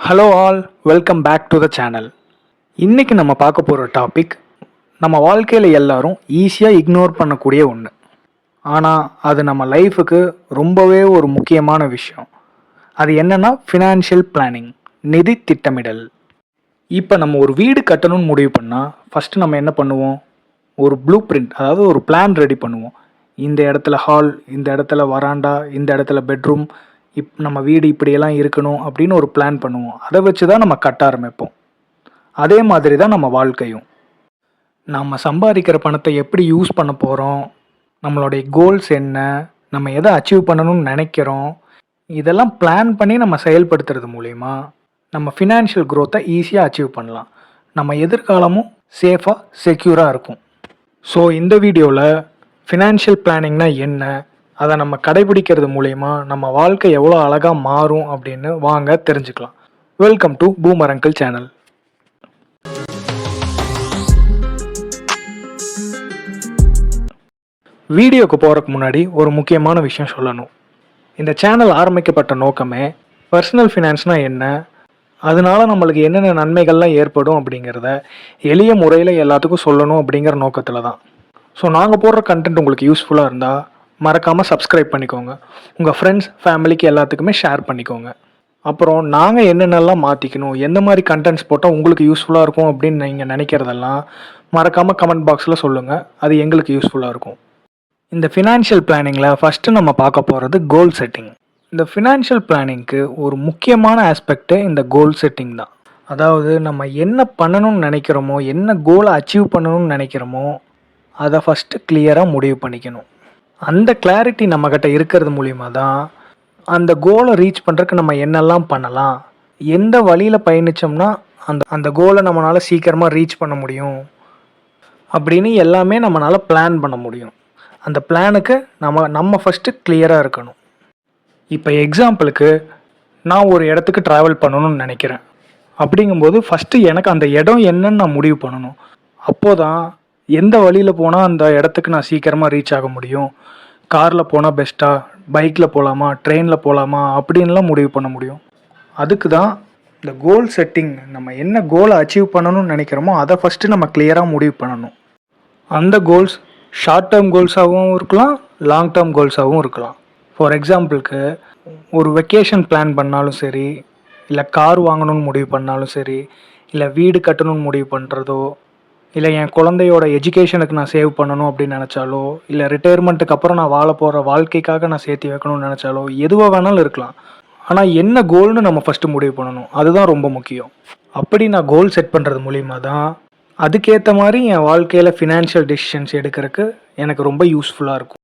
Hello all, welcome back to the channel. இன்றைக்கி நம்ம பார்க்க போகிற டாபிக் நம்ம வாழ்க்கையில் எல்லாரும் ஈஸியாக இக்னோர் பண்ணக்கூடிய ஒன்று. ஆனால் அது நம்ம லைஃபுக்கு ரொம்பவே ஒரு முக்கியமான விஷயம். அது என்னென்னா ஃபினான்ஷியல் பிளானிங், நிதி திட்டமிடல். இப்போ நம்ம ஒரு வீடு கட்டணும்னு முடிவு பண்ணால் ஃபஸ்ட்டு நம்ம என்ன பண்ணுவோம்? ஒரு ப்ளூ பிரிண்ட், அதாவது ஒரு பிளான் ரெடி பண்ணுவோம். இந்த இடத்துல ஹால், இந்த இடத்துல வராண்டா, இந்த இடத்துல பெட்ரூம், நம்ம வீடு இப்படியெல்லாம் இருக்கணும் அப்படின்னு ஒரு பிளான் பண்ணுவோம். அதை வச்சு தான் நம்ம கட்ட ஆரம்பிப்போம். அதே மாதிரி தான் நம்ம வாழ்க்கையும். நம்ம சம்பாதிக்கிற பணத்தை எப்படி யூஸ் பண்ண போகிறோம், நம்மளுடைய கோல்ஸ் என்ன, நம்ம எதை அச்சீவ் பண்ணணும்னு நினைக்கிறோம், இதெல்லாம் பிளான் பண்ணி நம்ம செயல்படுத்துறது மூலிமா நம்ம ஃபினான்ஷியல் க்ரோத்தை ஈஸியாக அச்சீவ் பண்ணலாம். நம்ம எதிர்காலமும் சேஃபாக செக்யூராக இருக்கும். ஸோ இந்த வீடியோவில் ஃபினான்ஷியல் பிளானிங்னா என்ன, அதை நம்ம கடைபிடிக்கிறது மூலயமா நம்ம வாழ்க்கை எவ்வளோ அழகாக மாறும் அப்படின்னு வாங்க தெரிஞ்சுக்கலாம். Welcome to boomer uncle channel. வீடியோக்கு போகிறதுக்கு முன்னாடி ஒரு முக்கியமான விஷயம் சொல்லணும். இந்த சேனல் ஆரம்பிக்கப்பட்ட நோக்கமே பர்சனல் ஃபினான்ஸ்னால் என்ன, அதனால நம்மளுக்கு என்னென்ன நன்மைகள்லாம் ஏற்படும் அப்படிங்கிறத எளிய முறையில் எல்லாத்துக்கும் சொல்லணும் அப்படிங்கிற நோக்கத்தில் தான். ஸோ நாங்கள் போடுற கண்டென்ட் உங்களுக்கு யூஸ்ஃபுல்லாக இருந்தால் மறக்காமல் சப்ஸ்கிரைப் பண்ணிக்கோங்க. உங்கள் ஃப்ரெண்ட்ஸ் ஃபேமிலிக்கு எல்லாத்துக்குமே ஷேர் பண்ணிக்கோங்க. அப்புறம் நாங்கள் என்னென்னலாம் மாற்றிக்கணும், எந்த மாதிரி கண்டென்ட்ஸ் போட்டால் உங்களுக்கு யூஸ்ஃபுல்லாக இருக்கும் அப்படின்னு நீங்கள் நினைக்கிறதெல்லாம் மறக்காமல் கமெண்ட் பாக்ஸில் சொல்லுங்கள். அது எங்களுக்கு யூஸ்ஃபுல்லாக இருக்கும். இந்த ஃபினான்ஷியல் பிளானிங்கில் ஃபஸ்ட்டு நம்ம பார்க்க போகிறது கோல் செட்டிங். இந்த ஃபினான்ஷியல் பிளானிங்க்கு ஒரு முக்கியமான ஆஸ்பெக்டே இந்த கோல் செட்டிங் தான். அதாவது நம்ம என்ன பண்ணணும்னு நினைக்கிறோமோ, என்ன கோலை அச்சீவ் பண்ணணும்னு நினைக்கிறோமோ அதை ஃபஸ்ட்டு கிளியராக முடிவு பண்ணிக்கணும். அந்த கிளாரிட்டி நம்மக்கிட்ட இருக்கிறது மூலிமா தான் அந்த கோலை ரீச் பண்ணுறதுக்கு நம்ம என்னெல்லாம் பண்ணலாம், எந்த வழியில் பயணித்தோம்னா அந்த கோலை நம்மளால் சீக்கிரமாக ரீச் பண்ண முடியும் அப்படின்னு எல்லாமே நம்மளால் பிளான் பண்ண முடியும். அந்த பிளானுக்கு நம்ம ஃபஸ்ட்டு கிளியராக இருக்கணும். இப்போ எக்ஸாம்பிளுக்கு நான் ஒரு இடத்துக்கு ட்ராவல் பண்ணணும்னு நினைக்கிறேன். அப்படிங்கும்போது ஃபஸ்ட்டு எனக்கு அந்த இடம் என்னன்னு நான் முடிவு பண்ணணும். அப்போது தான் எந்த வழியில் போனால் அந்த இடத்துக்கு நான் சீக்கிரமாக ரீச் ஆக முடியும், காரில் போனால் பெஸ்ட்டா, பைக்கில் போகலாமா, ட்ரெயினில் போகலாமா அப்படின்லாம் முடிவு பண்ண முடியும். அதுக்கு தான் இந்த கோல் செட்டிங். நம்ம என்ன கோலை அச்சீவ் பண்ணணும்னு நினைக்கிறோமோ அதை ஃபஸ்ட்டு நம்ம கிளியராக முடிவு பண்ணணும். அந்த கோல்ஸ் ஷார்ட் டேர்ம் கோல்ஸாகவும் இருக்கலாம், லாங் டேர்ம் கோல்ஸாகவும் இருக்கலாம். ஃபார் எக்ஸாம்பிளுக்கு ஒரு வெக்கேஷன் பிளான் பண்ணாலும் சரி, இல்லை கார் வாங்கணும்னு முடிவு பண்ணாலும் சரி, இல்லை வீடு கட்டணும்னு முடிவு பண்ணுறதோ, இல்லை என் குழந்தையோட எஜுகேஷனுக்கு நான் சேவ் பண்ணணும் அப்படின்னு நினச்சாலோ, இல்லை ரிட்டையர்மெண்ட்டுக்கு அப்புறம் நான் வாழ போகிற வாழ்க்கைக்காக நான் சேர்த்து வைக்கணும்னு நினச்சாலோ, எதுவாக வேணாலும் இருக்கலாம். ஆனால் என்ன கோல்னு நம்ம ஃபஸ்ட்டு முடிவு பண்ணணும். அதுதான் ரொம்ப முக்கியம். அப்படி நான் கோல் செட் பண்ணுறது மூலிமா தான் அதுக்கேற்ற மாதிரி என் வாழ்க்கையில் ஃபினான்ஷியல் டெசிஷன்ஸ் எடுக்கிறதுக்கு எனக்கு ரொம்ப யூஸ்ஃபுல்லாக இருக்கும்.